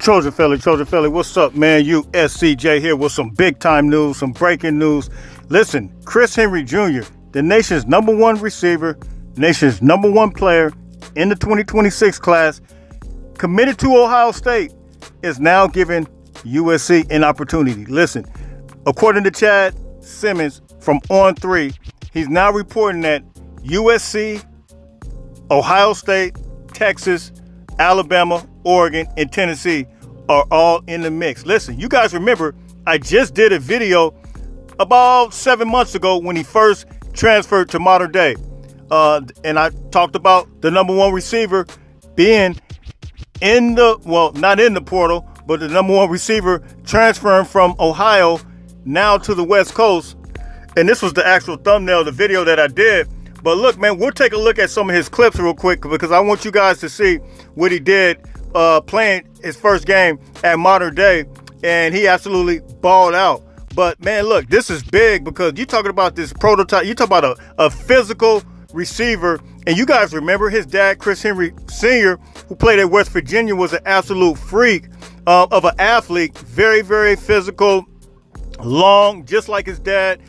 Trojan Philly, what's up, man? USCJ here with some big time news, some breaking news. Listen, Chris Henry Jr., the nation's #1 receiver, nation's #1 player in the 2026 class, committed to Ohio State, is now giving USC an opportunity. Listen, according to Chad Simmons from On3, he's now reporting that USC, Ohio State, Texas, Alabama, Oregon, and Tennessee are all in the mix. Listen, you guys remember I just did a video about 7 months ago when he first transferred to Modern Day. And I talked about the #1 receiver being in the, well, not in the portal, but the #1 receiver transferring from Ohio now to the West Coast. And this was the actual thumbnail of the video that I did. But look, man, we'll take a look at some of his clips real quick because I want you guys to see what he did playing his first game at Modern Day, and he absolutely balled out. But man, look, this is big because you're talking about this prototype. You talk about a physical receiver, and you guys remember his dad, Chris Henry Sr., who played at West Virginia, was an absolute freak of an athlete, very, very physical, long, just like his dad.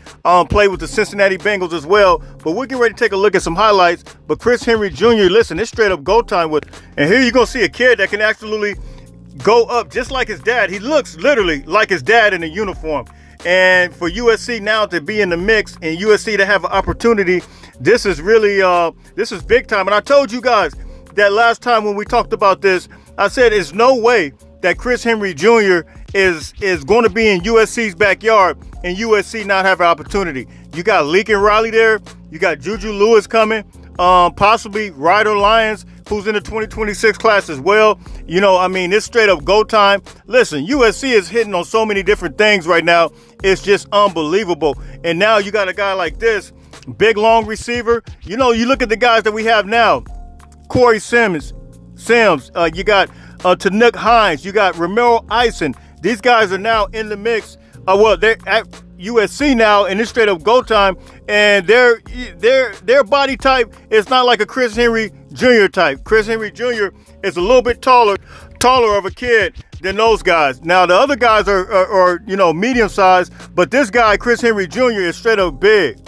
Played with the Cincinnati Bengals as well. But we're getting ready to take a look at some highlights. But Chris Henry Jr., listen, it's straight up go time with, and here you're gonna see a kid that can absolutely go up just like his dad. He looks literally like his dad in a uniform. And for USC now to be in the mix and USC to have an opportunity, this is really this is big time. And I told you guys that last time when we talked about this, I said there's no way that Chris Henry Jr. is going to be in USC's backyard and USC not have an opportunity. You got Lincoln Riley there. You got Juju Lewis coming. Possibly Ryder Lyons, who's in the 2026 class as well. You know, I mean, it's straight up go time. Listen, USC is hitting on so many different things right now. It's just unbelievable. And now you got a guy like this, big, long receiver. You know, you look at the guys that we have now. Corey Sims. You got Tanook Hines. You got Romero Ison. These guys are now in the mix. Well, they're at USC now, and it's straight up go time. And their body type is not like a Chris Henry Jr. type. Chris Henry Jr. is a little bit taller of a kid than those guys. Now the other guys are you know, medium sized, but this guy Chris Henry Jr. is straight up big.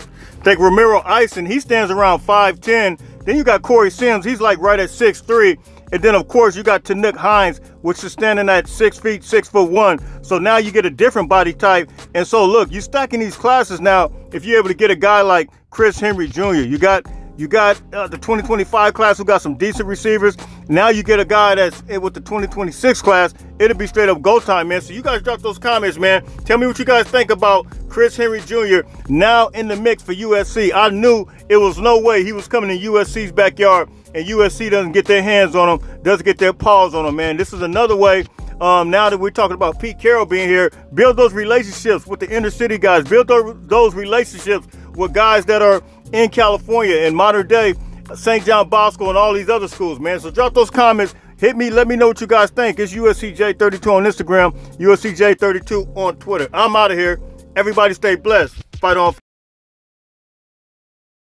Take Romero Ison, he stands around 5'10". Then you got Corey Sims, he's like right at 6'3". And then, of course, you got Tanook Hines, which is standing at 6 feet, 6'1". So now you get a different body type. And so, look, you're stacking these classes now. If you're able to get a guy like Chris Henry Jr., you got the 2025 class who got some decent receivers. Now you get a guy that's with the 2026 class. It'll be straight up go time, man. So you guys drop those comments, man. Tell me what you guys think about Chris Henry Jr. now in the mix for USC. I knew it was no way he was coming in USC's backyard and USC doesn't get their hands on him, doesn't get their paws on him, man. This is another way, now that we're talking about Pete Carroll being here, build those relationships with the inner city guys, build those relationships with guys that are in California, in Modern Day, St. John Bosco, and all these other schools, man. So drop those comments, hit me, let me know what you guys think. It's USCJ32 on Instagram, USCJ32 on Twitter. I'm out of here. Everybody stay blessed. Fight on.